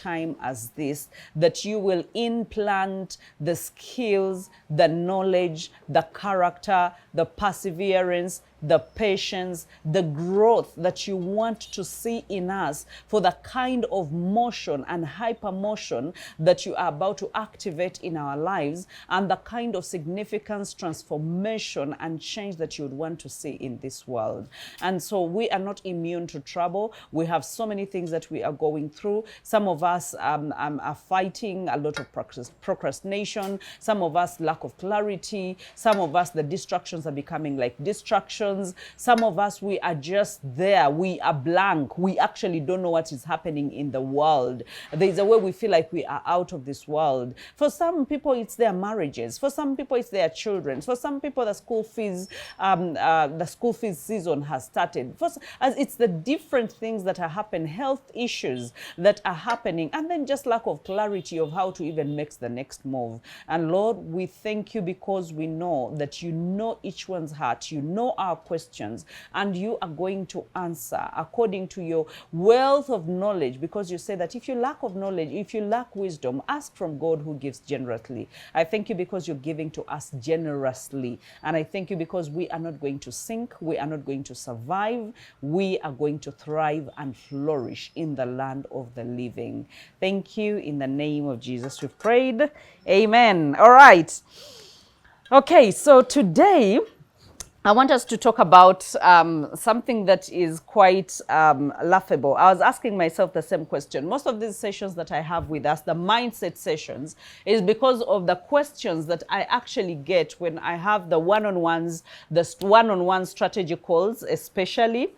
time as this, that you will implant the skills, the knowledge, the character, the perseverance, the patience, the growth that you want to see in us for the kind of motion and hypermotion that you are about to activate in our lives, and the kind of significance, transformation, and change that you would want to see in this world. And so we are not immune to trouble. We have so many things that we are going through. Some of us are fighting a lot of procrastination. Some of us lack of clarity. Some of us, the distractions are becoming like distractions. Some of us, we are just there. We are blank. We actually don't know what is happening in the world. There's a way we feel like we are out of this world. For some people, it's their marriages. For some people, it's their children. For some people, the school fees season has started. As it's the different things that are happening, health issues that are happening, and then just lack of clarity of how to even make the next move. And Lord, we thank you because we know that you know each one's heart. You know our questions, and you are going to answer according to your wealth of knowledge, because you say that if you lack of knowledge, if you lack wisdom, ask from God who gives generously. I thank you because you're giving to us generously, and I thank you because we are not going to sink, we are not going to survive, we are going to thrive and flourish in the land of the living. Thank you. In the name of Jesus we've prayed. Amen. All right. Okay, so today I want us to talk about something that is quite laughable. I was asking myself the same question. Most of these sessions that I have with us, the mindset sessions, is because of the questions that I actually get when I have the one-on-ones, the one-on-one strategy calls, especially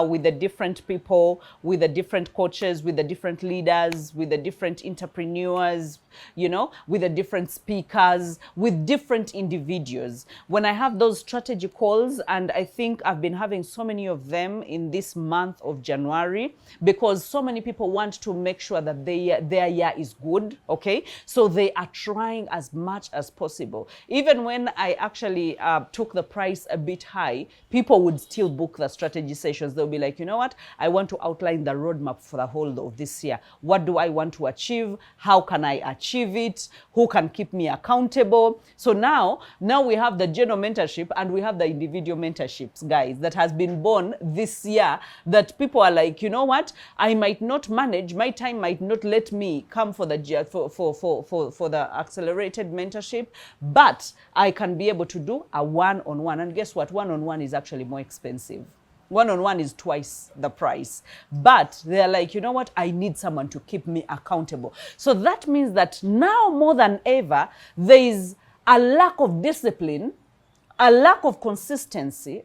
with the different people, with the different coaches, with the different leaders, with the different entrepreneurs, you know, with the different speakers, with different individuals. When I have those strategy calls, and I think I've been having so many of them in this month of January, because so many people want to make sure that their year is good, okay? So they are trying as much as possible. Even when I actually took the price a bit high, people would still book the strategy sessions. They'll be like, you know what? I want to outline the roadmap for the whole of this year. What do I want to achieve? How can I achieve it? Who can keep me accountable? So now we have the general mentorship and we have the individual mentorships, guys, that has been born this year, that people are like, you know what, I might not manage, my time might not let me come for the for the accelerated mentorship, but I can be able to do a one-on-one. And guess what? One-on-one is actually more expensive. One-on-one is twice the price. But they're like, you know what? I need someone to keep me accountable. So that means that now more than ever, there is a lack of discipline, a lack of consistency,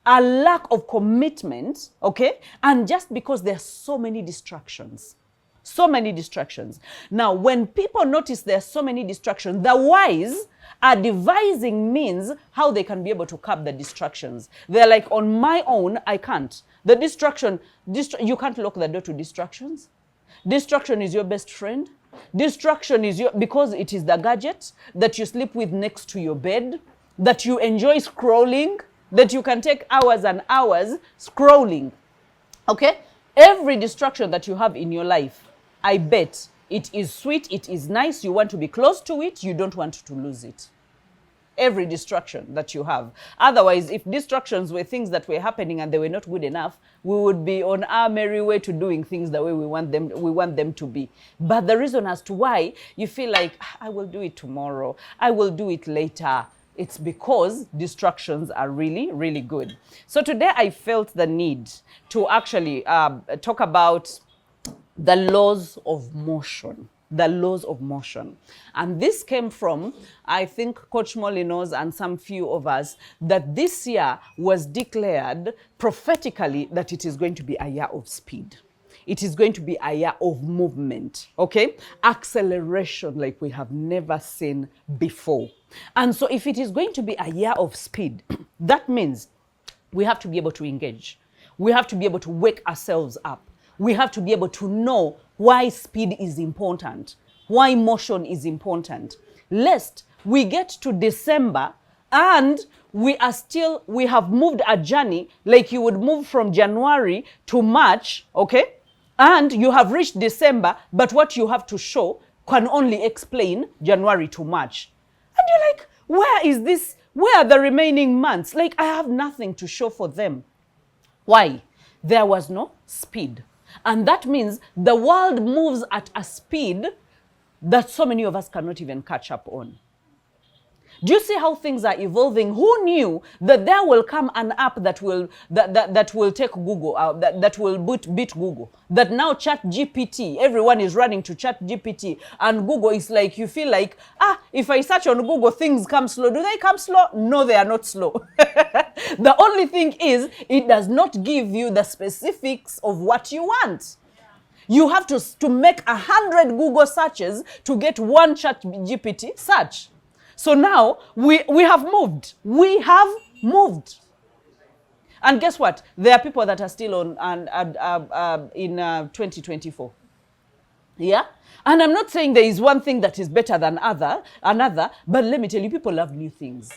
a lack of commitment, okay? And just because there are so many distractions. So many distractions. Now, when people notice there are so many distractions, the wise are devising means how they can be able to curb the distractions. They're like, on my own, I can't. The distraction, you can't lock the door to distractions. Distraction is your best friend. Distraction is because it is the gadget that you sleep with next to your bed, that you enjoy scrolling, that you can take hours and hours scrolling, okay? Every distraction that you have in your life, I bet it is sweet, it is nice, you want to be close to it, you don't want to lose it. Every distraction that you have. Otherwise, if distractions were things that were happening and they were not good enough, we would be on our merry way to doing things the way we want them to be. But the reason as to why you feel like, I will do it tomorrow, I will do it later, it's because distractions are really, really good. So today I felt the need to actually talk about the laws of motion. The laws of motion. And this came from, I think Coach Molly knows, and some few of us, that this year was declared prophetically that it is going to be a year of speed. It is going to be a year of movement, okay? Acceleration like we have never seen before. And so if it is going to be a year of speed, that means we have to be able to engage. We have to be able to wake ourselves up. We have to be able to know why speed is important, why motion is important. Lest we get to December and we have moved a journey like you would move from January to March, okay? And you have reached December, but what you have to show can only explain January to March. And you're like, where is this? Where are the remaining months? Like, I have nothing to show for them. Why? There was no speed. And that means the world moves at a speed that so many of us cannot even catch up on. Do you see how things are evolving? Who knew that there will come an app that will take Google out, that will beat Google? That now ChatGPT, everyone is running to ChatGPT, and Google is like, you feel like, if I search on Google, things come slow. Do they come slow? No, they are not slow. The only thing is, it does not give you the specifics of what you want. You have to make 100 Google searches to get one ChatGPT search. So now we have moved. We have moved. And guess what? There are people that are still on in 2024. Yeah? And I'm not saying there is one thing that is better than another, but let me tell you, people love new things.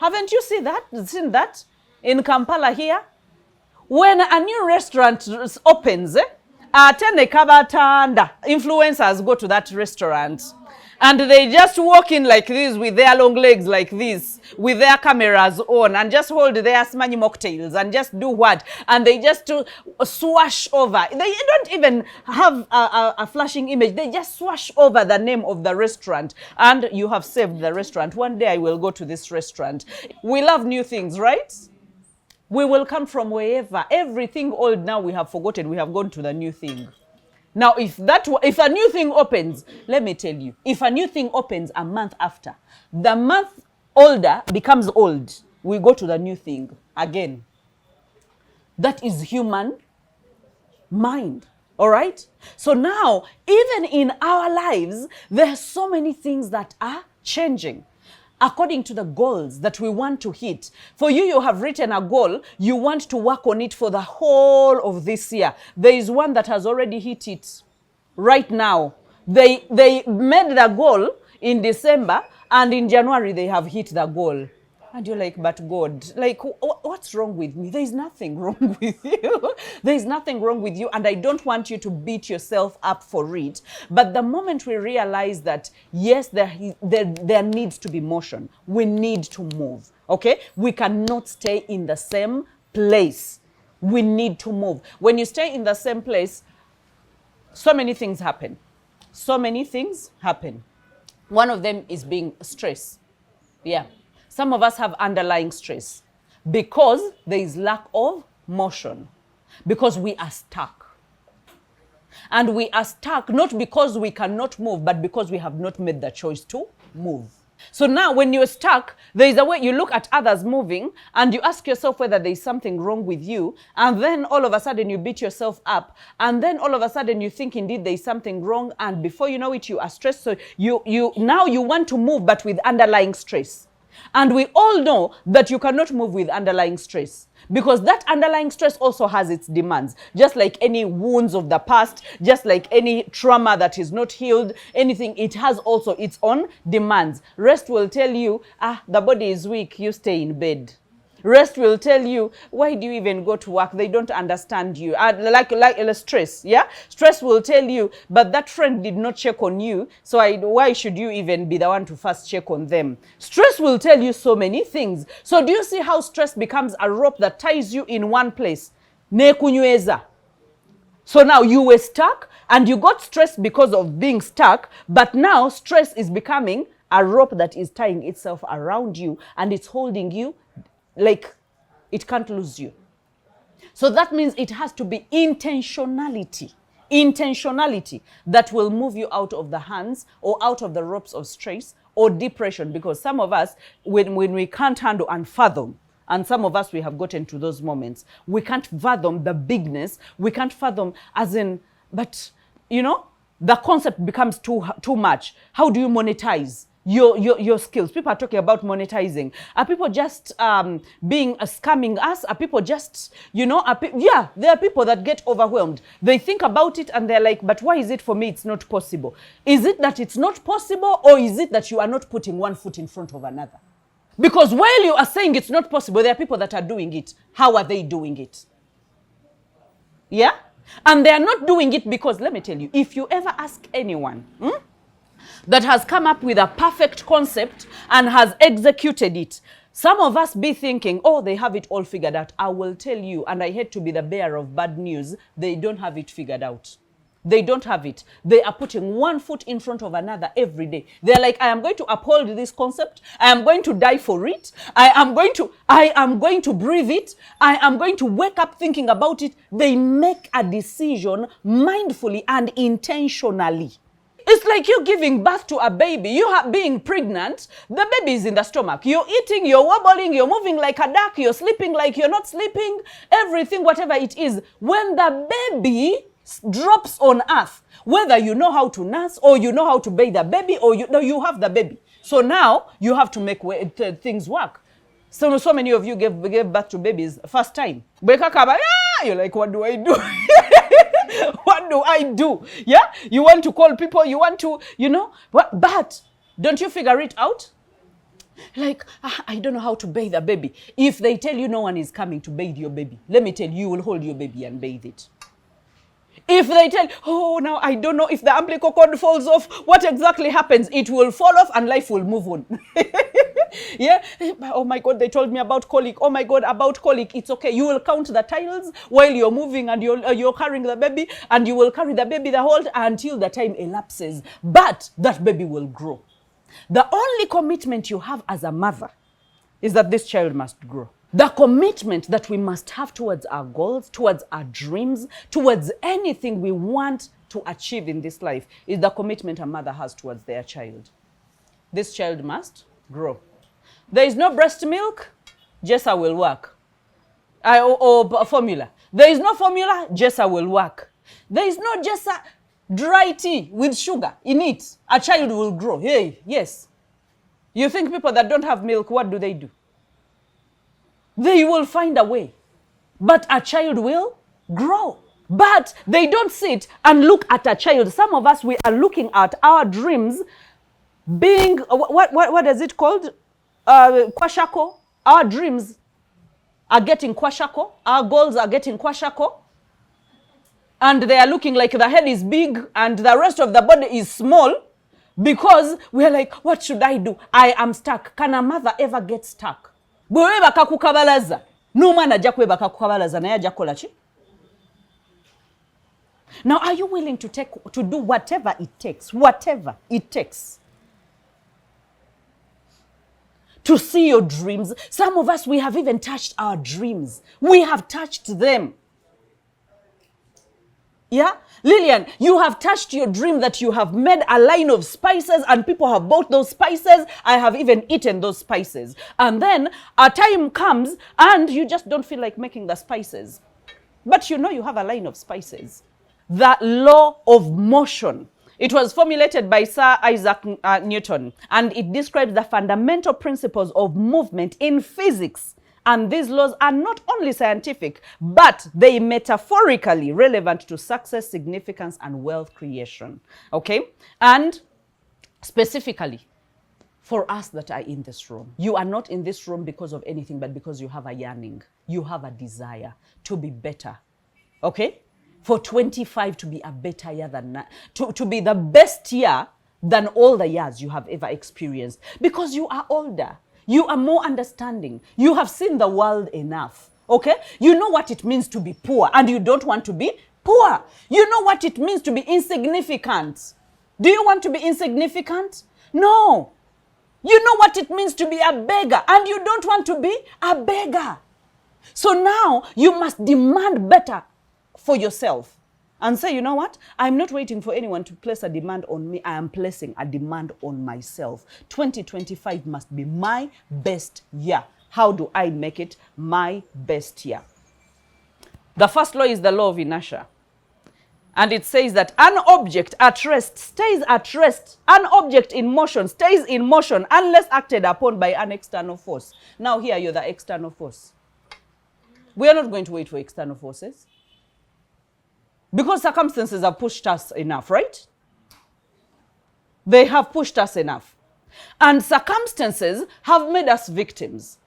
Haven't you seen that in Kampala here? When a new restaurant opens, influencers go to that restaurant. And they just walk in like this with their long legs like this, with their cameras on, and just hold their smanny mocktails and just do what? And they just swash over. They don't even have a flashing image. They just swash over the name of the restaurant. And you have saved the restaurant. One day I will go to this restaurant. We love new things, right? We will come from wherever. Everything old now we have forgotten. We have gone to the new thing. Now, if a new thing opens, let me tell you, if a new thing opens a month after, the month older becomes old, we go to the new thing again. That is human mind, all right? So now, even in our lives, there are so many things that are changing according to the goals that we want to hit. For you, you have written a goal. You want to work on it for the whole of this year. There is one that has already hit it right now. They made the goal in December, and in January they have hit the goal. And you're like, but God, like, what's wrong with me? There is nothing wrong with you. There is nothing wrong with you. And I don't want you to beat yourself up for it. But the moment we realize that, yes, there needs to be motion. We need to move, okay? We cannot stay in the same place. We need to move. When you stay in the same place, so many things happen. So many things happen. One of them is being stress. Yeah. Some of us have underlying stress because there is lack of motion, because we are stuck. And we are stuck not because we cannot move, but because we have not made the choice to move. So now when you're stuck, there is a way you look at others moving and you ask yourself whether there is something wrong with you. And then all of a sudden you beat yourself up. And then all of a sudden you think indeed there is something wrong. And before you know it, you are stressed. So now you want to move, but with underlying stress. And we all know that you cannot move with underlying stress, because that underlying stress also has its demands. Just like any wounds of the past, just like any trauma that is not healed, anything, it has also its own demands. Rest will tell you, the body is weak, you stay in bed. Rest will tell you, why do you even go to work? They don't understand you. Like stress, yeah? Stress will tell you, but that friend did not check on you, so why should you even be the one to first check on them? Stress will tell you so many things. So do you see how stress becomes a rope that ties you in one place? Nekunyweza. So now you were stuck, and you got stressed because of being stuck, but now stress is becoming a rope that is tying itself around you, and it's holding you like it can't lose you. So that means it has to be intentionality that will move you out of the hands or out of the ropes of stress or depression. Because some of us, when we can't handle and fathom, and some of us, we have gotten to those moments, we can't fathom the bigness, we can't fathom as in, but you know, the concept becomes too much. How do you monetize your skills? People are talking about monetizing. Are people just being scamming us? Are people just, you know, yeah, there are people that get overwhelmed. They think about it and they're like, but why is it for me it's not possible? Is it that it's not possible, or is it that you are not putting one foot in front of another? Because while you are saying it's not possible, there are people that are doing it. How are they doing it? Yeah? And they are not doing it because, let me tell you, if you ever ask anyone that has come up with a perfect concept and has executed it, some of us be thinking, oh, they have it all figured out. I will tell you, and I hate to be the bearer of bad news, they don't have it figured out. They don't have it. They are putting one foot in front of another every day. They're like, I am going to uphold this concept. I am going to die for it. I am going to breathe it. I am going to wake up thinking about it. They make a decision mindfully and intentionally. It's like you're giving birth to a baby. You are being pregnant. The baby is in the stomach. You're eating, you're wobbling, you're moving like a duck, you're sleeping like you're not sleeping. Everything, whatever it is. When the baby drops on earth, whether you know how to nurse or you know how to bathe the baby or you have the baby. So now you have to make things work. So many of you gave birth to babies first time. You're like, what do I do? What do I do? Yeah? You want to call people, you want to, but don't you figure it out? Like, I don't know how to bathe a baby. If they tell you no one is coming to bathe your baby, let me tell you, you will hold your baby and bathe it. If they tell, oh, now I don't know if the umbilical cord falls off, what exactly happens? It will fall off and life will move on. Yeah. Oh my God, they told me about colic. Oh my God, about colic. It's okay. You will count the tiles while you're moving and you're carrying the baby, and you will carry the baby the whole until the time elapses. But that baby will grow. The only commitment you have as a mother is that this child must grow. The commitment that we must have towards our goals, towards our dreams, towards anything we want to achieve in this life is the commitment a mother has towards their child. This child must grow. There is no breast milk, Jessa will work. Or formula. There is no formula, Jessa will work. There is no Jessa dry tea with sugar in it. A child will grow. Hey, yes. You think people that don't have milk, what do? They will find a way. But a child will grow. But they don't sit and look at a child. Some of us, we are looking at our dreams being, what is it called? Kwashako. Our dreams are getting kwashako. Our goals are getting kwashako. And they are looking like the head is big and the rest of the body is small because we're like, what should I do? I am stuck. Can a mother ever get stuck? Bwe bakakukabalaza. N'omwana ajja kweba kakukabalaza naye ajja kukola ki? Now, are you willing to do whatever it takes to see your dreams? Some of us, we have even touched our dreams. We have touched them. Yeah? Lillian, you have touched your dream that you have made a line of spices and people have bought those spices. I have even eaten those spices. And then a time comes and you just don't feel like making the spices. But you know you have a line of spices. The law of motion. It was formulated by Sir Isaac Newton, and it describes the fundamental principles of movement in physics. And these laws are not only scientific, but they metaphorically relevant to success, significance, and wealth creation. Okay? And specifically, for us that are in this room, you are not in this room because of anything, but because you have a yearning. You have a desire to be better. Okay? For 25 to be a better year than that, to be the best year than all the years you have ever experienced. Because you are older. You are more understanding. You have seen the world enough. Okay? You know what it means to be poor and you don't want to be poor. You know what it means to be insignificant. Do you want to be insignificant? No. You know what it means to be a beggar and you don't want to be a beggar. So now you must demand better for yourself and say, you know what? I'm not waiting for anyone to place a demand on me. I am placing a demand on myself. 2025 must be my best year. How do I make it my best year? The first law is the law of inertia. And it says that an object at rest stays at rest. An object in motion stays in motion unless acted upon by an external force. Now here you're the external force. We are not going to wait for external forces. Because circumstances have pushed us enough, right? They have pushed us enough. And circumstances have made us victims.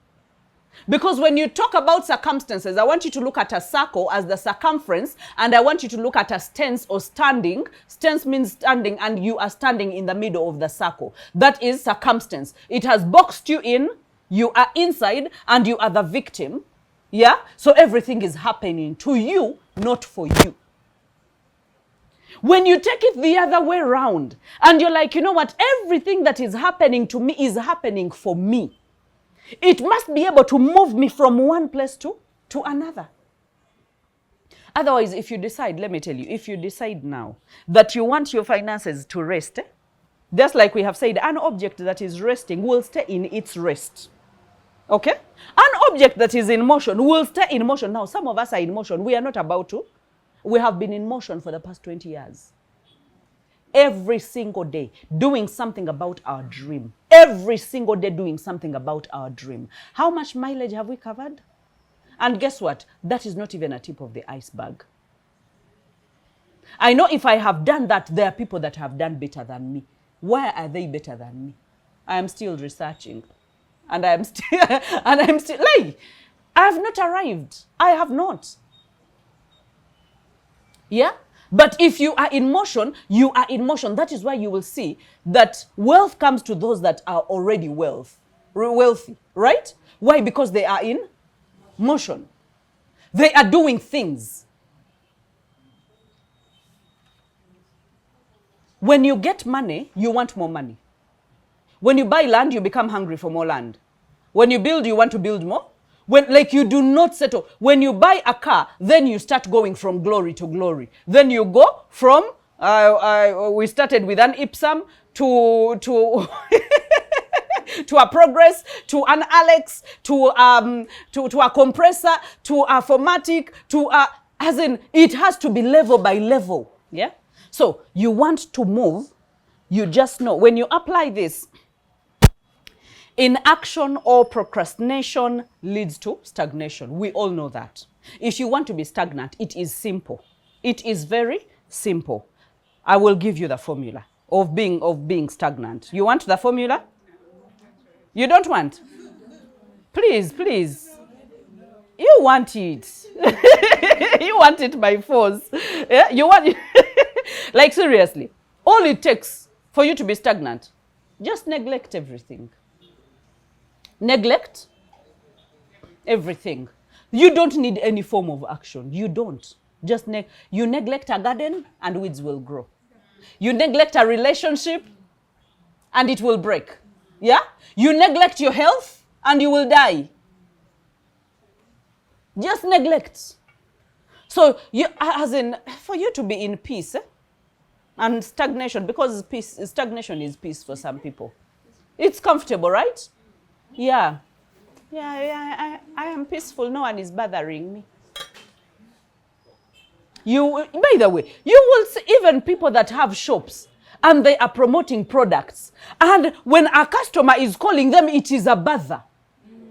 Because when you talk about circumstances, I want you to look at a circle as the circumference, and I want you to look at a stance or standing. Stance means standing, and you are standing in the middle of the circle. That is circumstance. It has boxed you in, you are inside, and you are the victim. Yeah? So everything is happening to you, not for you. When you take it the other way around, and you're like, you know what, everything that is happening to me is happening for me. It must be able to move me from one place to another. Otherwise, if you decide, let me tell you, if you decide now that you want your finances to rest, just like we have said, an object that is resting will stay in its rest. Okay? An object that is in motion will stay in motion. Now, some of us are in motion. We are not about to. We have been in motion for the past 20 years. Every single day, doing something about our dream. Every single day, doing something about our dream. How much mileage have we covered? And guess what? That is not even a tip of the iceberg. I know if I have done that, there are people that have done better than me. Why are they better than me? I am still researching. And I am still, like, I have not arrived. I have not. Yeah? But if you are in motion, you are in motion. That is why you will see that wealth comes to those that are already wealthy, right? Why? Because they are in motion. They are doing things. When you get money, you want more money. When you buy land, you become hungry for more land. When you build, you want to build more. When, like, you do not settle. When you buy a car, then you start going from glory to glory. Then you go from, we started with an Ipsum to to a Progress, to an Alex, to a compressor, to a Formatic, to a, as in, it has to be level by level. Yeah? So you want to move, you just know. When you apply this, inaction or procrastination leads to stagnation. We all know that. If you want to be stagnant, it is simple. It is very simple. I will give you the formula of being stagnant. You want the formula? You don't want? Please, please. You want it. You want it by force. Yeah? You want it. Like, seriously. All it takes for you to be stagnant, just neglect everything. Neglect everything. You don't need any form of action. You don't. Just you neglect a garden and weeds will grow. You neglect a relationship and it will break. Yeah? You neglect your health and you will die. Just neglect. So you, as in, for you to be in peace, and stagnation, because stagnation is peace for some people. It's comfortable, right? Yeah. I am peaceful. No one is bothering me. By the way, you will see even people that have shops and they are promoting products. And when a customer is calling them, it is a bother.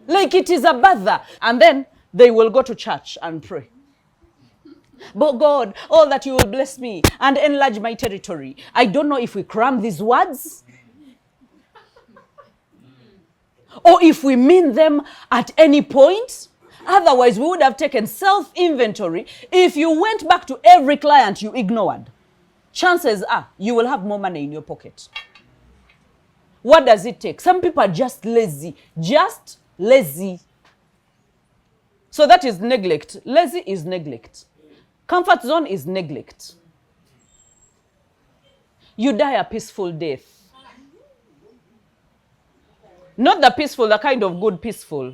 Like, it is a bother. And then they will go to church and pray. But God, all that you will bless me and enlarge my territory. I don't know if we cram these words or if we mean them at any point. Otherwise, we would have taken self-inventory. If you went back to every client you ignored, chances are you will have more money in your pocket. What does it take? Some people are just lazy. Just lazy. So that is neglect. Lazy is neglect. Comfort zone is neglect. You die a peaceful death. Not the peaceful, the kind of good peaceful.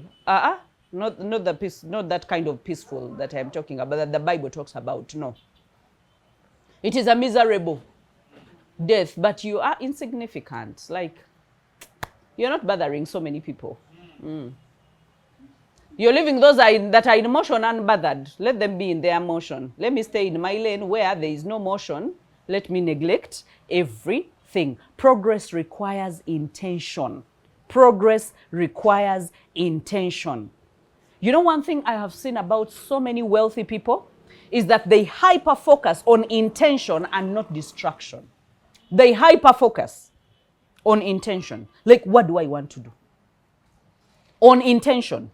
Not that kind of peaceful that I'm talking about, that the Bible talks about. No. It is a miserable death, but you are insignificant. Like, you're not bothering so many people. You're leaving those that are in motion unbothered. Let them be in their motion. Let me stay in my lane where there is no motion. Let me neglect everything. Progress requires intention. Progress requires intention. You know, one thing I have seen about so many wealthy people is that they hyper-focus on intention and not distraction. They hyper-focus on intention. Like, what do I want to do? On intention.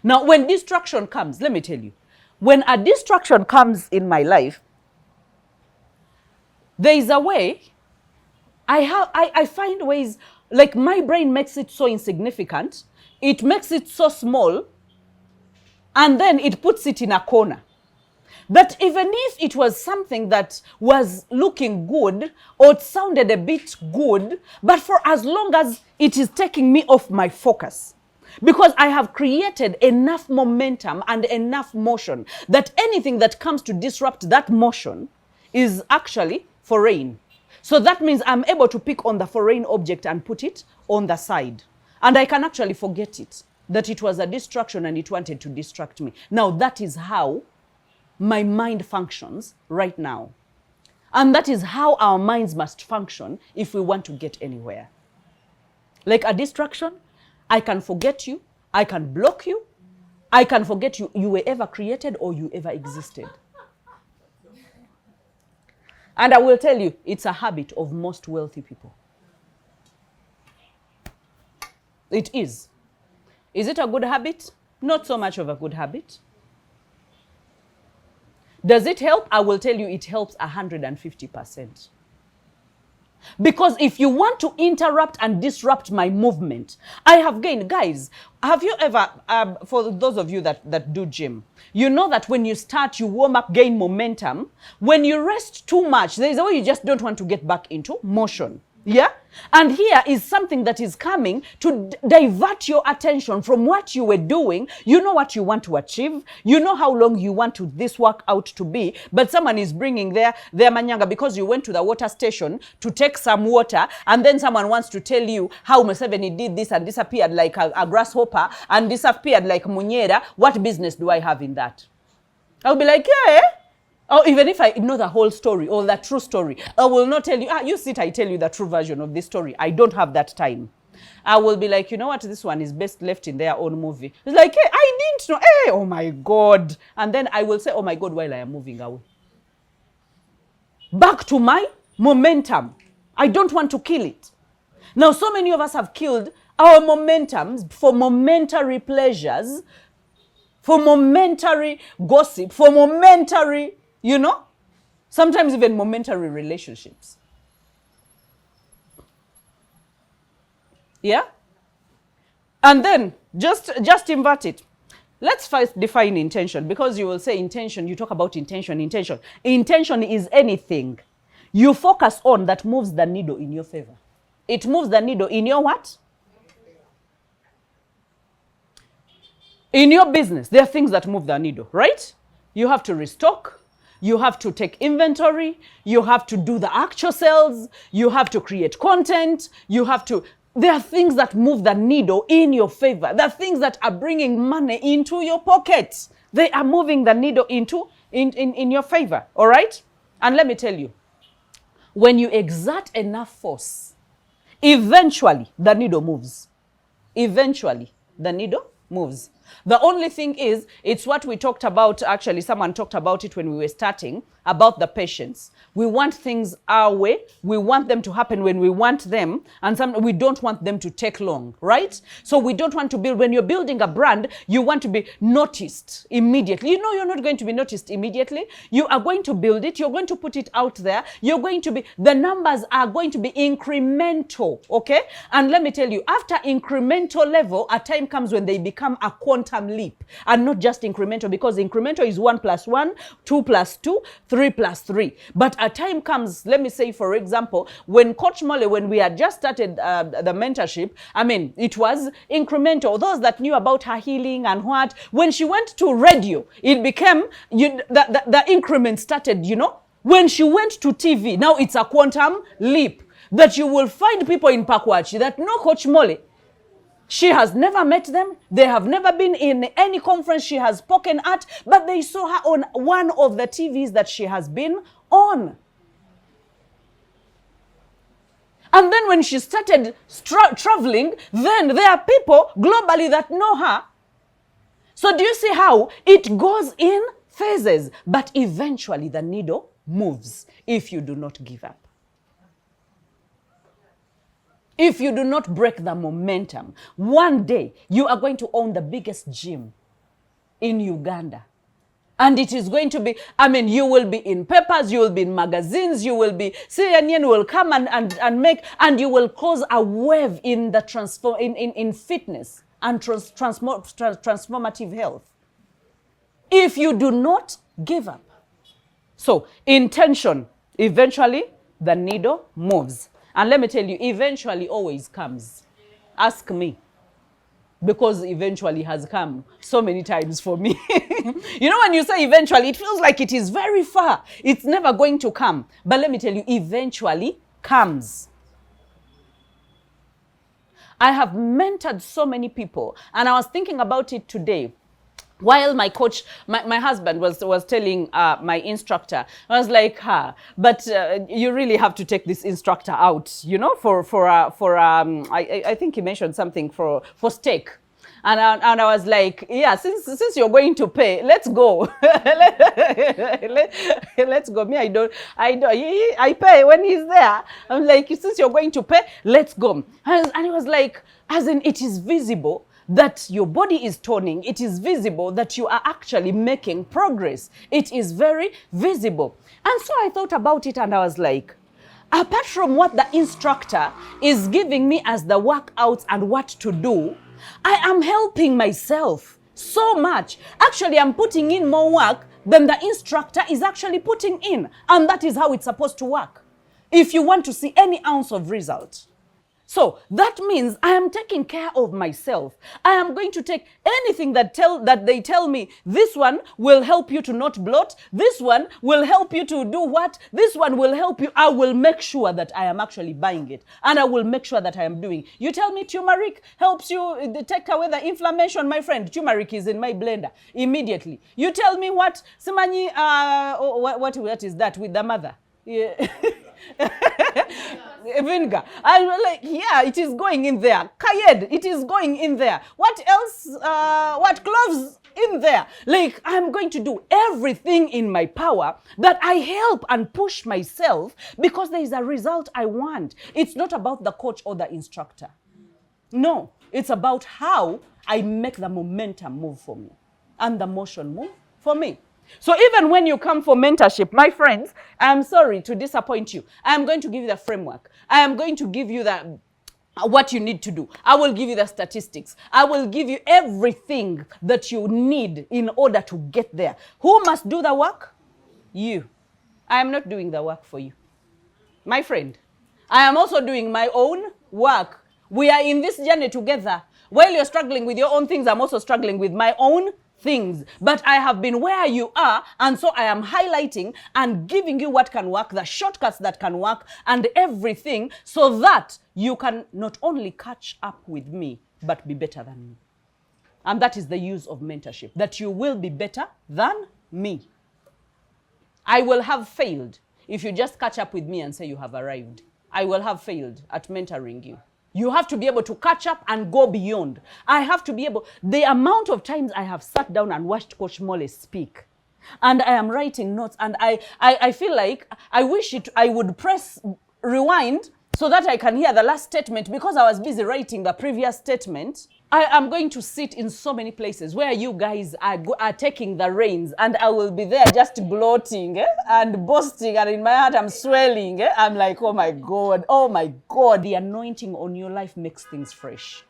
Now, when distraction comes, let me tell you, when a distraction comes in my life, there is a way, I find ways, like my brain makes it so insignificant, it makes it so small, and then it puts it in a corner. That even if it was something that was looking good or it sounded a bit good, but for as long as it is taking me off my focus, because I have created enough momentum and enough motion that anything that comes to disrupt that motion is actually foreign. So that means I'm able to pick on the foreign object and put it on the side. And I can actually forget it, that it was a distraction and it wanted to distract me. Now that is how my mind functions right now. And that is how our minds must function if we want to get anywhere. Like a distraction, I can forget you, I can block you, I can forget you were ever created or you ever existed. And I will tell you, it's a habit of most wealthy people. It is. Is it a good habit? Not so much of a good habit. Does it help? I will tell you it helps 150%. Because if you want to interrupt and disrupt my movement, I have gained. Guys, have you ever, for those of you that do gym, you know that when you start, you warm up, gain momentum. When you rest too much, there is a way you just don't want to get back into motion. Yeah? And here is something that is coming to divert your attention from what you were doing. You know what you want to achieve. You know how long you want this workout to be. But someone is bringing their manyanga because you went to the water station to take some water. And then someone wants to tell you how Museveni did this and disappeared like a grasshopper and disappeared like Munyera. What business do I have in that? I'll be like, yeah. Or even if I know the whole story or the true story, I will not tell you, you sit, I tell you the true version of this story. I don't have that time. I will be like, you know what, this one is best left in their own movie. It's like, hey, I didn't know, hey, oh my God. And then I will say, oh my God, while I am moving away. Back to my momentum. I don't want to kill it. Now, so many of us have killed our momentums for momentary pleasures, for momentary gossip, for momentary, you know, sometimes even momentary relationships. Yeah? And then, just invert it. Let's first define intention, because you will say intention, you talk about intention. Intention is anything you focus on that moves the needle in your favor. It moves the needle in your what? In your business, there are things that move the needle, right? You have to restock. You have to take inventory. You have to do the actual sales. You have to create content. There are things that move the needle in your favor. There are things that are bringing money into your pocket. They are moving the needle in your favor, all right? And let me tell you, when you exert enough force, eventually the needle moves. Eventually the needle moves. The only thing is, it's what we talked about, actually, someone talked about it when we were starting, about the patience. We want things our way. We want them to happen when we want them. And we don't want them to take long, right? So we don't want to build, when you're building a brand, you want to be noticed immediately. You know you're not going to be noticed immediately. You are going to build it. You're going to put it out there. The numbers are going to be incremental, okay? And let me tell you, after incremental level, a time comes when they become a quantum leap, and not just incremental, because incremental is 1 + 1, 2 + 2, 3 + 3. But a time comes, let me say, for example, when Coach Molly, when we had just started the mentorship, I mean, it was incremental. Those that knew about her healing and what, when she went to radio, it became, the increment started, you know. When she went to TV, now it's a quantum leap, that you will find people in Pakwachi that know Coach Molly. She has never met them. They have never been in any conference she has spoken at, but they saw her on one of the TVs that she has been on. And then when she started traveling, then there are people globally that know her. So do you see how it goes in phases? But eventually the needle moves if you do not give up. If you do not break the momentum, one day you are going to own the biggest gym in Uganda. And it is going to be, I mean, you will be in papers, you will be in magazines, you will be, CNN will come and make, and you will cause a wave in the in fitness and transformative health. If you do not give up. So, intention, eventually the needle moves. And let me tell you, eventually always comes. Ask me. Because eventually has come so many times for me. You know, when you say eventually, it feels like it is very far. It's never going to come. But let me tell you, eventually comes. I have mentored so many people, and I was thinking about it today. While my coach, my husband was telling my instructor, I was like, but you really have to take this instructor out, you know, I think he mentioned something for steak. And I was like, yeah, since you're going to pay, let's go. Let's go. Me, I pay when he's there. I'm like, since you're going to pay, let's go. And he was like, as in, it is visible that your body is toning. It is visible that you are actually making progress. It is very visible. And so I thought about it and I was like, apart from what the instructor is giving me as the workouts and what to do, I am helping myself so much. Actually, I'm putting in more work than the instructor is actually putting in. And that is how it's supposed to work, if you want to see any ounce of result. So that means I am taking care of myself. I am going to take anything that they tell me, this one will help you to not bloat, this one will help you to do what, this one will help you. I will make sure that I am actually buying it, and I will make sure that I am doing. You tell me turmeric helps you take away the inflammation, my friend. Turmeric is in my blender immediately. You tell me what, Simanyi, what is that with the mother? Yeah. Vinegar. I'm like, yeah, it is going in there. Cayenne, it is going in there. What else? What cloves in there? Like, I'm going to do everything in my power that I help and push myself, because there is a result I want. It's not about the coach or the instructor. No, it's about how I make the momentum move for me and the motion move for me. So even when you come for mentorship, my friends, I'm sorry to disappoint you. I'm going to give you the framework. I am going to give you what you need to do. I will give you the statistics. I will give you everything that you need in order to get there. Who must do the work? You. I am not doing the work for you, my friend. I am also doing my own work. We are in this journey together. While you're struggling with your own things, I'm also struggling with my own things. But I have been where you are, and so I am highlighting and giving you what can work, the shortcuts that can work, and everything, so that you can not only catch up with me, but be better than me. And that is the use of mentorship, that you will be better than me. I will have failed if you just catch up with me and say you have arrived. I will have failed at mentoring you. You have to be able to catch up and go beyond. I have to be able, the amount of times I have sat down and watched Coach Mole speak, and I am writing notes, and I feel like I wish I would press rewind so that I can hear the last statement, because I was busy writing the previous statement. I am going to sit in so many places where you guys are taking the reins, and I will be there just gloating and boasting, and in my heart I'm swelling. I'm like, oh my God, the anointing on your life makes things fresh.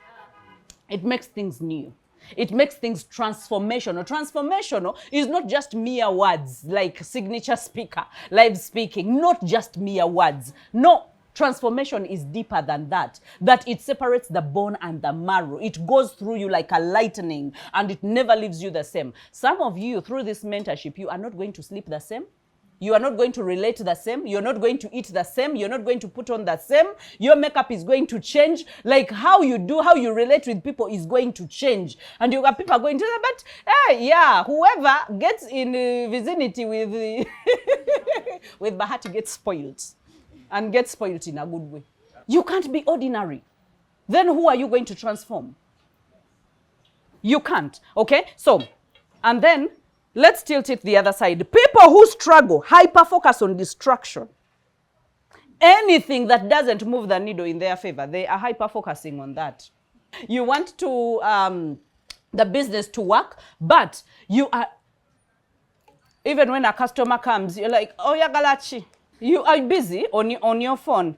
It makes things new. It makes things transformational. Transformational is not just mere words like signature speaker, live speaking, not just mere words. No. Transformation is deeper than that, that it separates the bone and the marrow. It goes through you like a lightning, and it never leaves you the same. Some of you, through this mentorship, you are not going to sleep the same. You are not going to relate the same. You're not going to eat the same. You're not going to put on the same. Your makeup is going to change. Like how you do, how you relate with people is going to change. And you got people going to say, but hey, yeah, whoever gets in vicinity with, with Bahati gets spoiled. And get spoiled in a good way. You can't be ordinary. Then who are you going to transform? You can't, okay? So, and then let's tilt it the other side. People who struggle, hyper-focus on distraction, Anything that doesn't move the needle in their favor, they are hyper-focusing on that. You want to the business to work, but you are, even when a customer comes, you're like, oh yeah, Galachi, you are busy on your phone.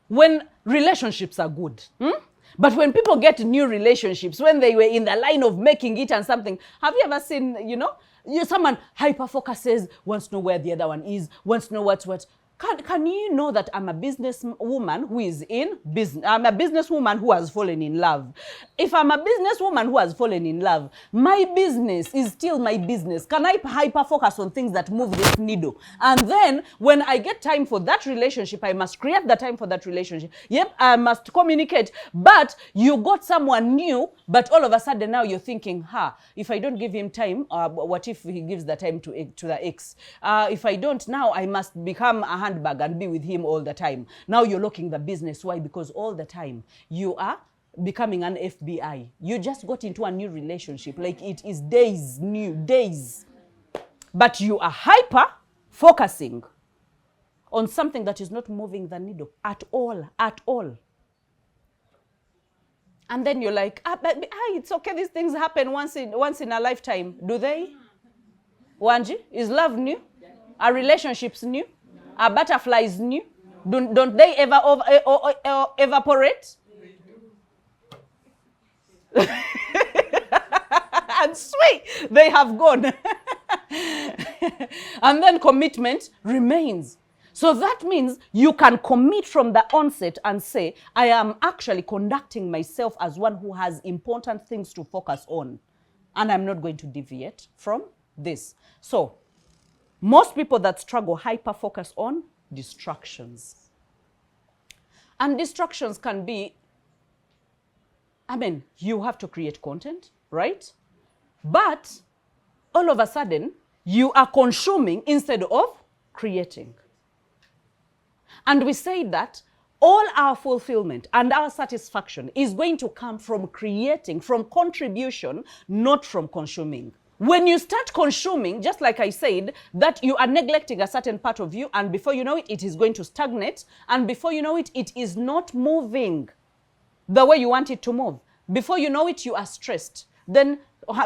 When relationships are good, but when people get new relationships, when they were in the line of making it and something, have you ever seen, someone hyper focuses, wants to know where the other one is, wants to know what. Can you know that I'm a businesswoman who is in business? I'm a businesswoman who has fallen in love. If I'm a businesswoman who has fallen in love, my business is still my business. Can I hyper focus on things that move this needle? And then when I get time for that relationship, I must create the time for that relationship. Yep, I must communicate. But you got someone new, but all of a sudden now you're thinking, if I don't give him time, what if he gives the time to the ex? If I don't, now I must become a handbag and be with him all the time. Now you're locking the business. Why? Because all the time you are becoming an FBI. You just got into a new relationship, like it is new days. But you are hyper focusing on something that is not moving the needle at all. And then you're like, it's okay, these things happen once in a lifetime. Do they? Wanji, is love new? Are relationships new? Are butterflies new? Don't they ever evaporate? And sweet, they have gone. And then commitment remains. So that means you can commit from the onset and say, I am actually conducting myself as one who has important things to focus on. And I'm not going to deviate from this. So most people that struggle hyper-focus on distractions. And distractions can be, you have to create content, right? But all of a sudden, you are consuming instead of creating. And we say that all our fulfillment and our satisfaction is going to come from creating, from contribution, not from consuming. When you start consuming, just like I said, that you are neglecting a certain part of you, and before you know it, it is going to stagnate, and before you know it, it is not moving the way you want it to move. Before you know it, you are stressed. Then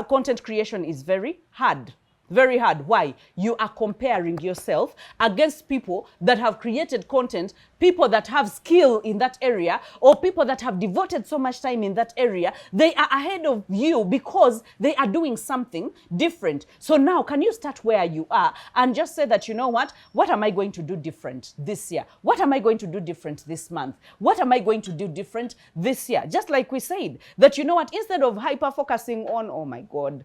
content creation is very hard. Very hard. Why? You are comparing yourself against people that have created content, people that have skill in that area, or people that have devoted so much time in that area. They are ahead of you because they are doing something different. So now, can you start where you are and just say that, you know what am I going to do different this year? What am I going to do different this month? What am I going to do different this year? Just like we said, that you know what, instead of hyper-focusing on, oh my God,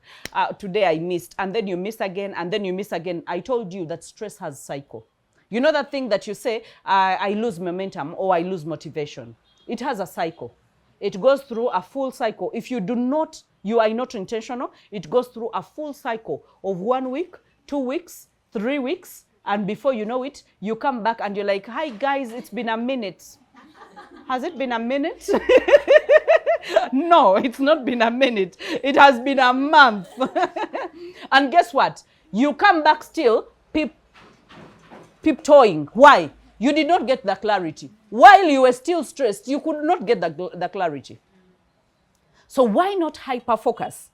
today I missed, and then you miss again, and then you miss again. I told you that stress has cycle. You know that thing that you say, I lose momentum or I lose motivation. It has a cycle. It goes through a full cycle. If you are not intentional, it goes through a full cycle of 1 week, 2 weeks, 3 weeks, and before you know it, you come back and you're like, hi guys, it's been a minute. Has it been a minute? No, it's not been a minute. It has been a month. And guess what? You come back still tiptoeing. Why? You did not get the clarity. While you were still stressed, you could not get the clarity. So why not hyper-focus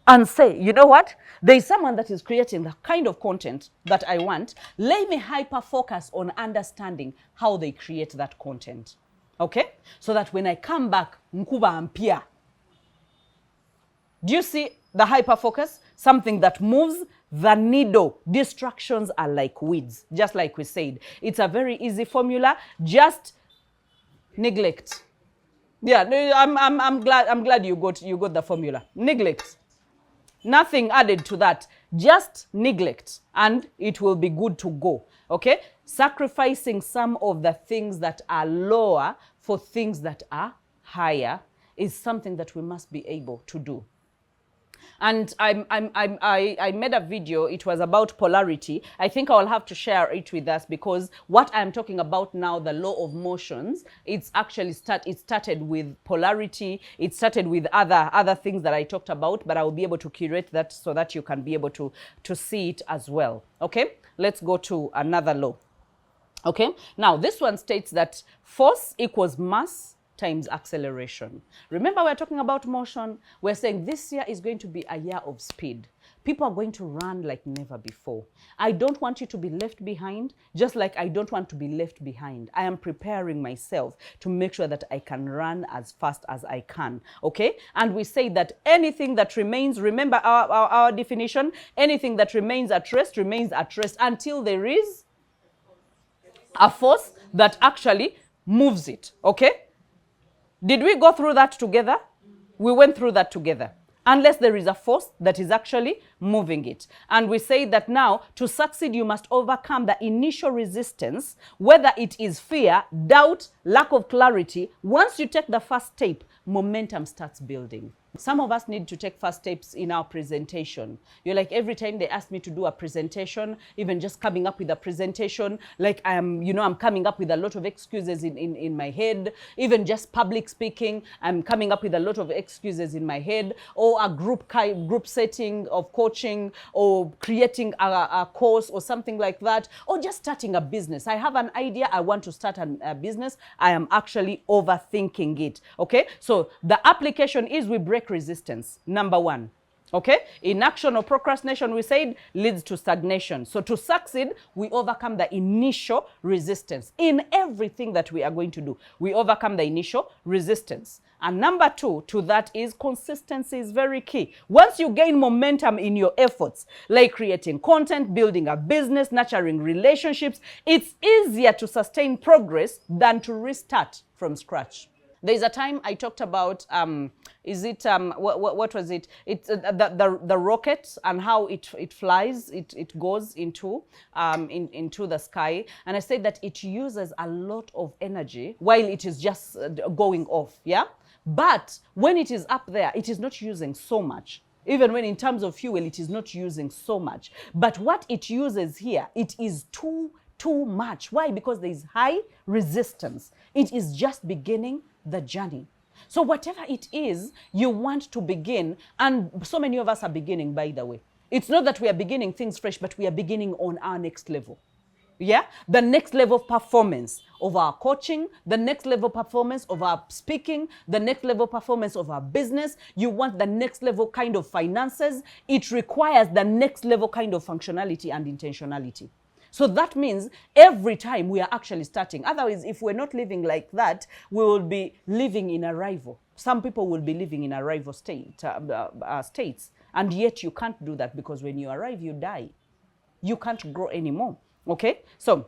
and say, you know what? There is someone that is creating the kind of content that I want. Let me hyper-focus on understanding how they create that content. Okay? So that when I come back, Nkuba ampia. Do you see the hyper-focus? Something that moves the needle. Distractions are like weeds, just like we said. It's a very easy formula. Just neglect. Yeah, I'm glad you got the formula. Neglect. Nothing added to that. Just neglect, and it will be good to go. Okay? Sacrificing some of the things that are lower for things that are higher is something that we must be able to do. And I made a video. It was about polarity. I think I'll have to share it with us, because what I'm talking about now, the law of motions, it's actually it started with polarity. It started with other things that I talked about, but I will be able to curate that so that you can be able to see it as well. Okay? Let's go to another law. Okay, now this one states that force equals mass times acceleration. Remember, we're talking about motion. We're saying this year is going to be a year of speed. People are going to run like never before. I don't want you to be left behind, just like I don't want to be left behind. I am preparing myself to make sure that I can run as fast as I can, okay? And we say that anything that remains, remember our definition, anything that remains at rest until there is a force that actually moves it, okay? Did we go through that together? We went through that together. Unless there is a force that is actually moving it. And we say that now, to succeed, you must overcome the initial resistance, whether it is fear, doubt, lack of clarity. Once you take the first step, momentum starts building. Some of us need to take first steps in our presentation. You're like, every time they ask me to do a presentation, even just coming up with a presentation, like I'm coming up with a lot of excuses in my head. Even just public speaking, I'm coming up with a lot of excuses in my head. Or a group setting of coaching, or creating a course or something like that, or just starting a business. I have an idea, I want to start a business. I am actually overthinking it, okay? So the application is we break resistance, number one. Okay, inaction or procrastination, we said, leads to stagnation. So to succeed, we overcome the initial resistance in everything that we are going to do. We overcome the initial resistance. And number two to that is consistency is very key. Once you gain momentum in your efforts, like creating content, building a business, nurturing relationships, it's easier to sustain progress than to restart from scratch. There's a time I talked about, what was it? It's the rocket and how it flies, it goes into the sky. And I said that it uses a lot of energy while it is just going off, yeah? But when it is up there, it is not using so much. Even when in terms of fuel, it is not using so much. But what it uses here, it is too much. Why? Because there is high resistance. It is just beginning the journey. So whatever it is you want to begin, and so many of us are beginning, by the way. It's not that we are beginning things fresh, but we are beginning on our next level. Yeah? The next level of performance of our coaching, the next level performance of our speaking, the next level performance of our business. You want the next level kind of finances. It requires the next level kind of functionality and intentionality. So that means every time we are actually starting. Otherwise, if we're not living like that, we will be living in a rival. Some people will be living in a rival states. And yet you can't do that, because when you arrive, you die. You can't grow anymore. Okay? So,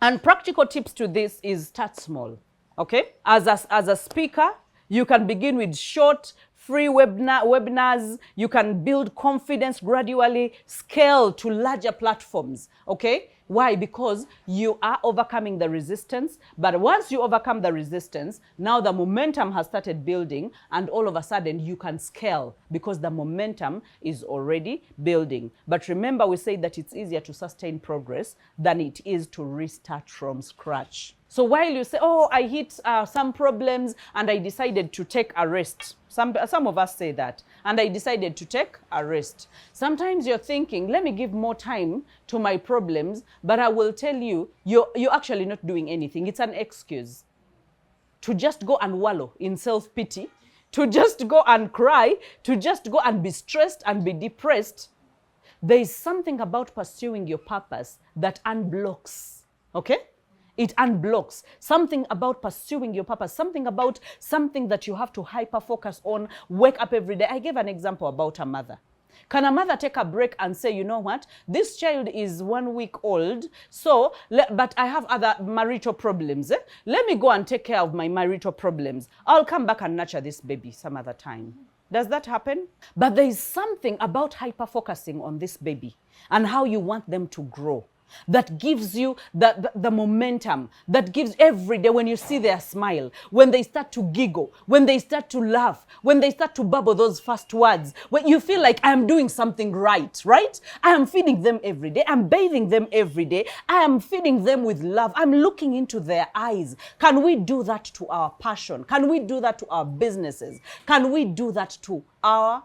and practical tips to this is start small. Okay? As a speaker, you can begin with short, free webinars. You can build confidence gradually, scale to larger platforms. Okay? Why? Because you are overcoming the resistance. But once you overcome the resistance, now the momentum has started building, and all of a sudden you can scale because the momentum is already building. But remember, we say that it's easier to sustain progress than it is to restart from scratch. So while you say, oh, I hit some problems and I decided to take a rest. Some of us say that. And I decided to take a rest. Sometimes you're thinking, let me give more time to my problems, but I will tell you, you're actually not doing anything. It's an excuse to just go and wallow in self-pity, to just go and cry, to just go and be stressed and be depressed. There is something about pursuing your purpose that unblocks, okay? It unblocks. Something about pursuing your purpose, something about something that you have to hyper focus on, wake up every day. I gave an example about a mother. Can a mother take a break and say, you know what, this child is 1 week old, so, but I have other marital problems. Let me go and take care of my marital problems. I'll come back and nurture this baby some other time. Does that happen? But there is something about hyper focusing on this baby and how you want them to grow, that gives you the momentum, that gives every day when you see their smile, when they start to giggle, when they start to laugh, when they start to babble those first words, when you feel like I am doing something right? I am feeding them every day. I'm bathing them every day. I am feeding them with love. I'm looking into their eyes. Can we do that to our passion? Can we do that to our businesses? Can we do that to our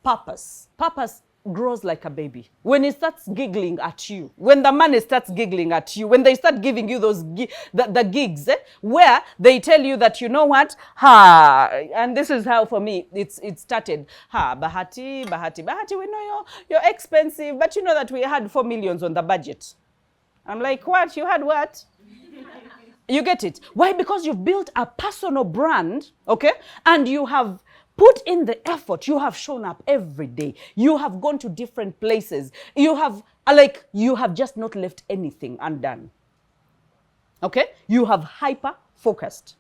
purpose? Purpose grows like a baby, when it starts giggling at you, when the money starts giggling at you, when they start giving you those the gigs, where they tell you that, you know what, and this is how for me it started. Bahati, we know you're expensive, but you know that we had 4 million on the budget. I'm like, what? You had what? You get it? Why? Because you've built a personal brand, okay? And you have put in the effort. You have shown up every day. You have gone to different places. You have just not left anything undone. Okay? You have hyper-focused.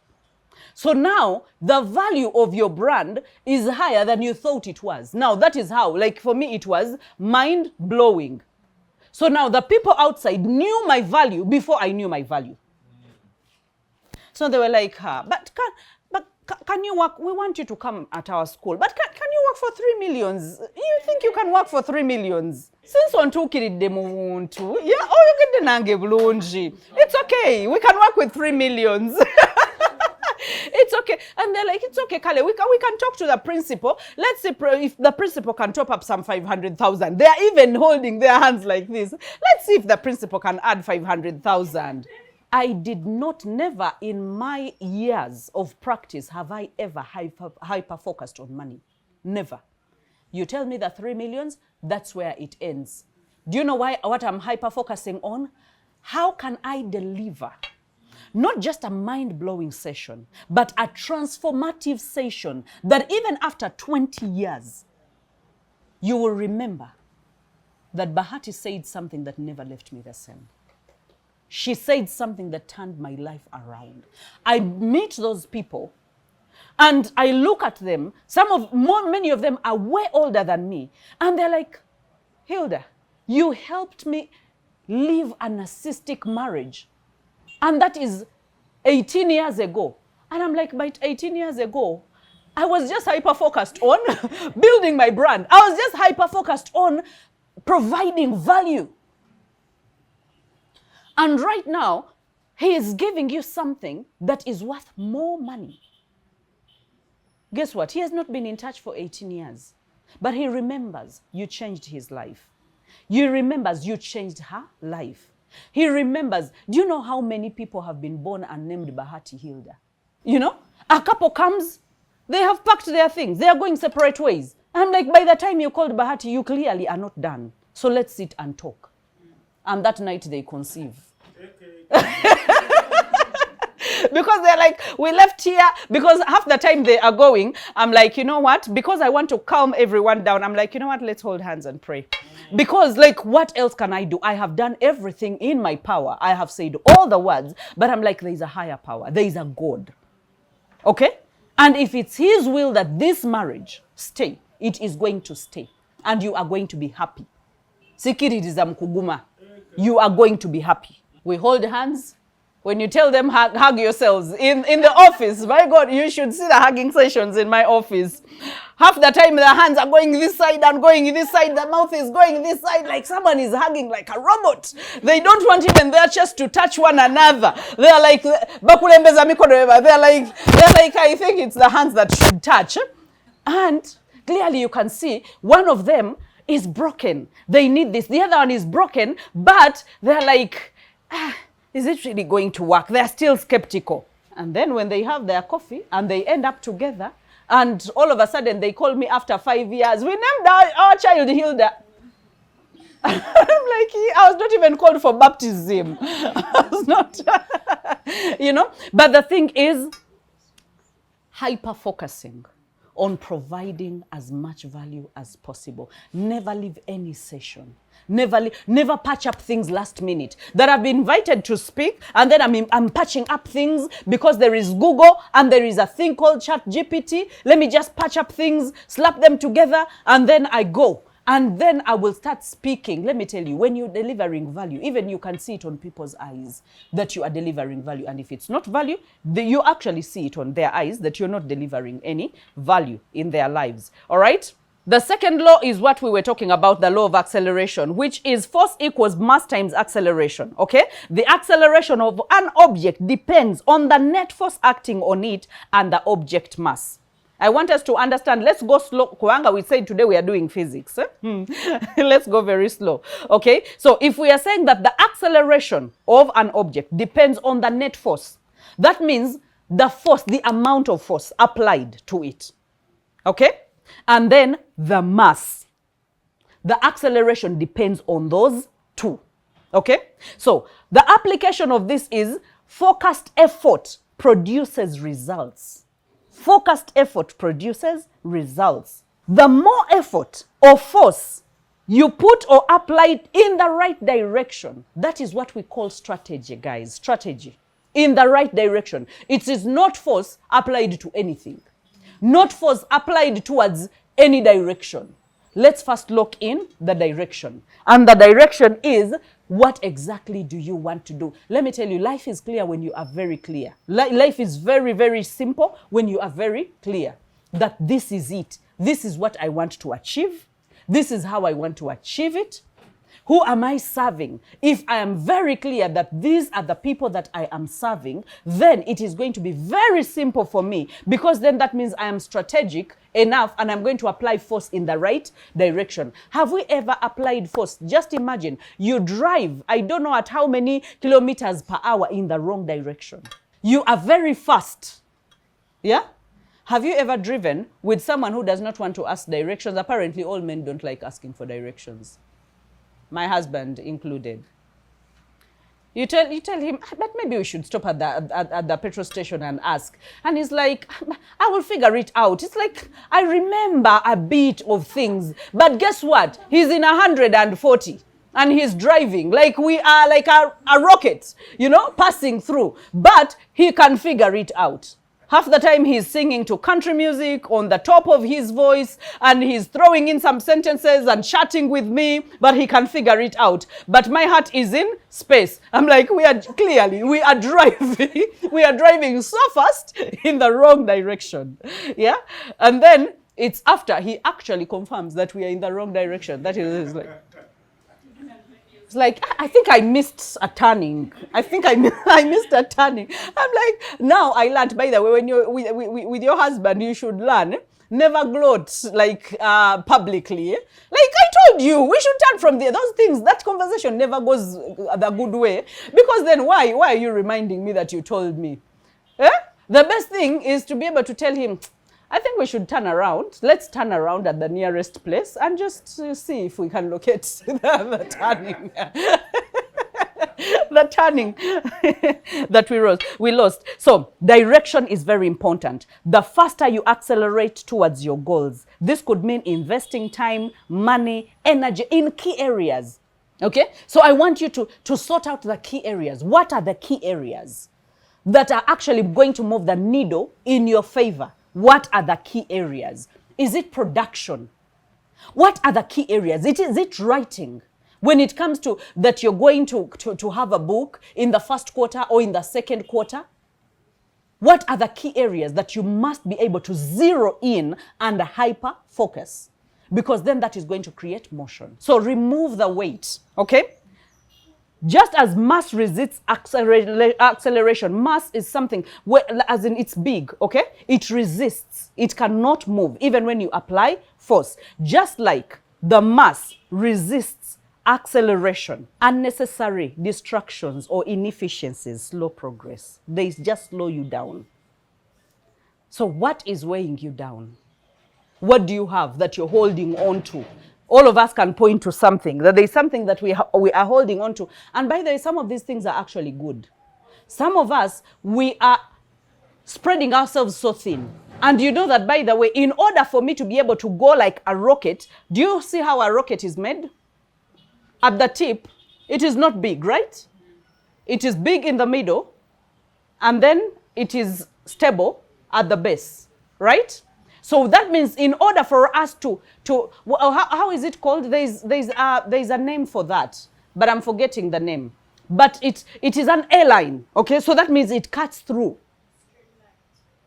So now, the value of your brand is higher than you thought it was. Now, that is how, like for me, it was mind-blowing. So now, the people outside knew my value before I knew my value. So they were like, can you work? We want you to come at our school. But can you work for 3 millions? You think you can work for 3 millions? Since on two it's okay. We can work with 3 millions. It's okay. And they're like, it's okay, Kale. We can talk to the principal. Let's see if the principal can top up some 500,000. They are even holding their hands like this. Let's see if the principal can add 500,000. I did not, never in my years of practice have I ever hyper-focused on money. Never. You tell me the 3 millions, that's where it ends. Do you know what I'm hyper-focusing on? How can I deliver not just a mind-blowing session, but a transformative session that even after 20 years, you will remember that Bahati said something that never left me the same. She said something that turned my life around. I meet those people and I look at them. Many of them are way older than me. And they're like, Hilda, you helped me live a narcissistic marriage. And that is 18 years ago. And I'm like, but 18 years ago, I was just hyper-focused on building my brand. I was just hyper-focused on providing value. And right now, he is giving you something that is worth more money. Guess what? He has not been in touch for 18 years. But he remembers you changed his life. He remembers you changed her life. He remembers, do you know how many people have been born and named Bahati Hilda? You know, a couple comes, they have packed their things. They are going separate ways. I'm like, by the time you called Bahati, you clearly are not done. So let's sit and talk. And that night they conceive. Because they're like, we left here, because half the time they are going, I'm like, you know what? Because I want to calm everyone down, I'm like, you know what? Let's hold hands and pray. Because like, what else can I do? I have done everything in my power. I have said all the words, but I'm like, there is a higher power. There is a God. Okay? And if it's his will that this marriage stay, it is going to stay. And you are going to be happy. Sikiriza mkuguma. You are going to be happy. We hold hands. When you tell them hug yourselves in the office, my God, you should see the hugging sessions in my office. Half the time the hands are going this side and going this side, the mouth is going this side, like someone is hugging like a robot. They don't want even their chest to touch one another. They're like, I think it's the hands that should touch. And clearly you can see one of them is broken. They need this. The other one is broken, but they're like, is it really going to work? They're still skeptical. And then when they have their coffee and they end up together, and all of a sudden they call me after 5 years, we named our child Hilda. I'm like, I was not even called for baptism. I was not, you know. But the thing is, hyper-focusing on providing as much value as possible. Never leave any session. Never patch up things last minute. That I've been invited to speak, and then I'm patching up things because there is Google and there is a thing called ChatGPT. Let me just patch up things, slap them together, and then I go. And then I will start speaking. Let me tell you, when you're delivering value, even you can see it on people's eyes that you are delivering value. And if it's not value, you actually see it on their eyes that you're not delivering any value in their lives. All right? The second law is what we were talking about, the law of acceleration, which is force equals mass times acceleration, okay? The acceleration of an object depends on the net force acting on it and the object mass. I want us to understand. Let's go slow. Kuanga, we said today we are doing physics. Let's go very slow. Okay. So if we are saying that the acceleration of an object depends on the net force, that means the force, the amount of force applied to it. Okay. And then the mass. The acceleration depends on those two. Okay. So the application of this is focused effort produces results. Focused effort produces results. The more effort or force you put or apply in the right direction, that is what we call strategy, guys. Strategy. In the right direction. It is not force applied to anything. Not force applied towards any direction. Let's first look in the direction. And the direction is, what exactly do you want to do? Let me tell you, life is clear when you are very clear. Life is very, very simple when you are very clear that this is it. This is what I want to achieve. This is how I want to achieve it. Who am I serving? If I am very clear that these are the people that I am serving, then it is going to be very simple for me, because then that means I am strategic enough and I'm going to apply force in the right direction. Have we ever applied force? Just imagine you drive, I don't know at how many kilometers per hour in the wrong direction. You are very fast. Yeah? Have you ever driven with someone who does not want to ask directions? Apparently all men don't like asking for directions. My husband included. You tell him, but maybe we should stop at the petrol station and ask. And he's like, I will figure it out. It's like, I remember a bit of things. But guess what? He's in 140 and he's driving like we are like a rocket, you know, passing through. But he can figure it out. Half the time he's singing to country music on the top of his voice and he's throwing in some sentences and chatting with me, but he can figure it out. But my heart is in space. I'm like, we are driving so fast in the wrong direction. Yeah. And then it's after he actually confirms that we are in the wrong direction. That is like, it's like, I think I missed a turning. I think I missed a turning. I'm like, now I learned, by the way, when you're with your husband, you should learn, never gloat like publicly. Like I told you, we should turn from there. Those things, that conversation never goes the good way. Because then why are you reminding me that you told me? Eh? The best thing is to be able to tell him, I think we should turn around. Let's turn around at the nearest place and just see if we can locate the turning. The turning that we lost. So direction is very important. The faster you accelerate towards your goals, this could mean investing time, money, energy in key areas. Okay? So I want you to sort out the key areas. What are the key areas that are actually going to move the needle in your favor? What are the key areas? Is it production? What are the key areas? Is it writing? When it comes to that you're going to have a book in the first quarter or in the second quarter, what are the key areas that you must be able to zero in and hyper focus? Because then that is going to create motion. So remove the weight, okay? Just as mass resists acceleration, mass is something where, as in it's big, okay? It resists. It cannot move, even when you apply force. Just like the mass resists acceleration, unnecessary distractions or inefficiencies slow progress. They just slow you down. So what is weighing you down? What do you have that you're holding on to? All of us can point to something, that there's something that we are holding on to. And by the way, some of these things are actually good. Some of us, we are spreading ourselves so thin. And you know that, by the way, in order for me to be able to go like a rocket, do you see how a rocket is made? At the tip, it is not big, right? It is big in the middle, and then it is stable at the base, right? So that means in order for us how is it called? There's a name for that, but I'm forgetting the name. But it is an A-line, okay? So that means it cuts through.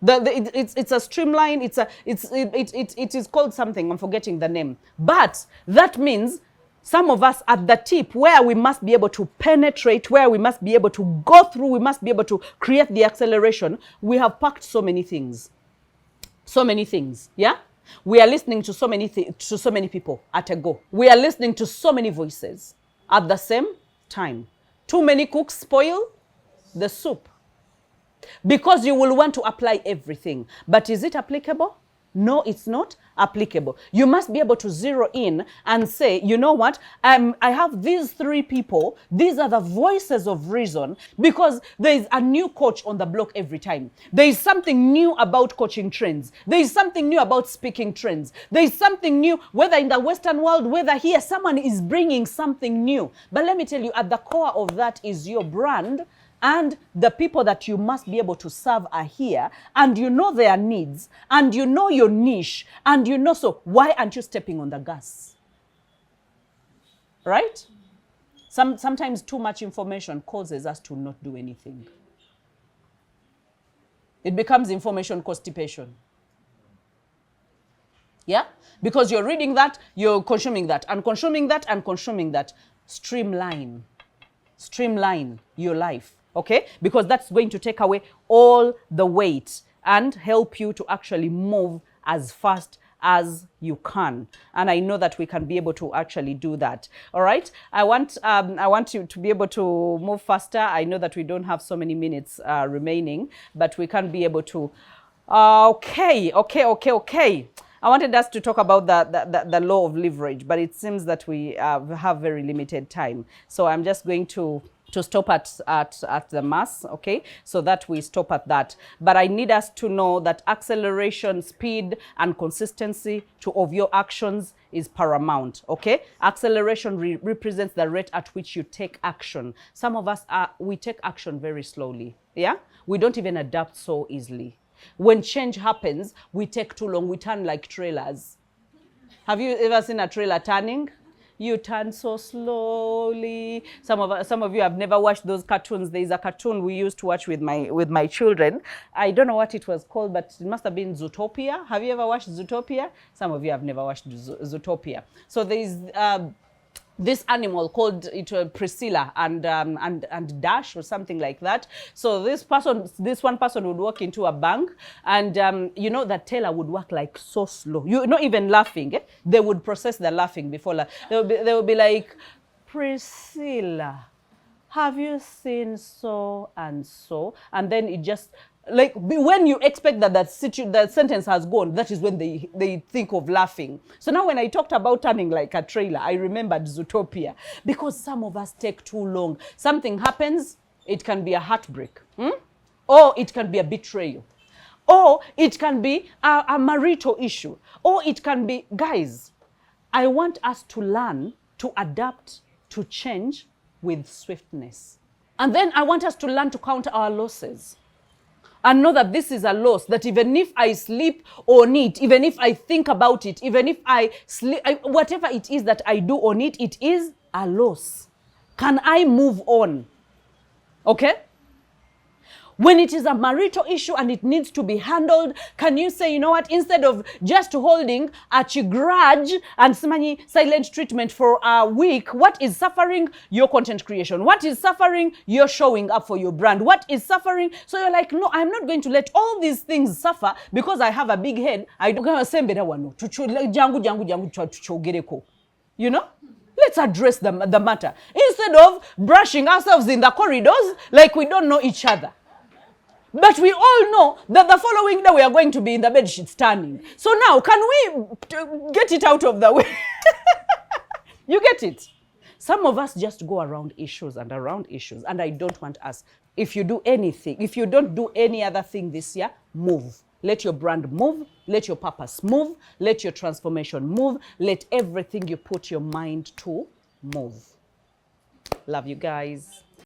It's a streamline. It is called something. I'm forgetting the name. But that means some of us at the tip, where we must be able to penetrate, where we must be able to go through, we must be able to create the acceleration. We have packed so many things. So many things, yeah? We are listening to so many people at a go. We are listening to so many voices at the same time. Too many cooks spoil the soup. Because you will want to apply everything. But is it applicable? No, it's not applicable. You must be able to zero in and say, you know what, I have these 3 people. These are the voices of reason, because there is a new coach on the block every time. There is something new about coaching trends. There is something new about speaking trends. There is something new, whether in the Western world, whether here, someone is bringing something new. But let me tell you, at the core of that is your brand. And the people that you must be able to serve are here, and you know their needs, and you know your niche, and you know, so why aren't you stepping on the gas? Right? Sometimes too much information causes us to not do anything. It becomes information constipation. Yeah? Because you're reading that, you're consuming that, and consuming that, and consuming that. Streamline your life. Okay? Because that's going to take away all the weight and help you to actually move as fast as you can. And I know that we can be able to actually do that. All right? I want you to be able to move faster. I know that we don't have so many minutes remaining, but we can be able to. Okay. I wanted us to talk about the law of leverage, but it seems that we have very limited time. So I'm just going to stop at the mass, okay? So that we stop at that. But I need us to know that acceleration, speed, and consistency of your actions is paramount, okay? Acceleration represents the rate at which you take action. Some of us, we take action very slowly, yeah? We don't even adapt so easily. When change happens, we take too long. We turn like trailers. Have you ever seen a trailer turning? You turn so slowly. Some of you have never watched those cartoons. There is a cartoon we used to watch with my children. I don't know what it was called, but it must have been Zootopia. Have you ever watched Zootopia? Some of you have never watched Zootopia. So there is this animal called Priscilla and Dash or something like that. So this one person would walk into a bank, and you know, the teller would work like so slow. You not even laughing. They would process the laughing before. They would be like, Priscilla, have you seen so and so? And then it just, like, when you expect that sentence has gone, that is when they think of laughing. So now when I talked about turning like a trailer, I remembered Zootopia. Because some of us take too long. Something happens, it can be a heartbreak. Or it can be a betrayal. Or it can be a marital issue. Or it can be, guys, I want us to learn to adapt, to change with swiftness. And then I want us to learn to counter our losses. And know that this is a loss, that even if I sleep on it, even if I think about it, even if I sleep, whatever it is that I do on it, it is a loss. Can I move on? Okay? When it is a marital issue and it needs to be handled, can you say, you know what, instead of just holding a grudge and silent treatment for a week, what is suffering? Your content creation. What is suffering? You're showing up for your brand. What is suffering? So you're like, no, I'm not going to let all these things suffer because I have a big head. I don't say you know? Let's address the matter. Instead of brushing ourselves in the corridors like we don't know each other. But we all know that the following day we are going to be in the bed sheets turning. So now, can we get it out of the way? You get it? Some of us just go around issues, and I don't want us. If you do anything, if you don't do any other thing this year, move. Let your brand move. Let your purpose move. Let your transformation move. Let everything you put your mind to move. Love you guys.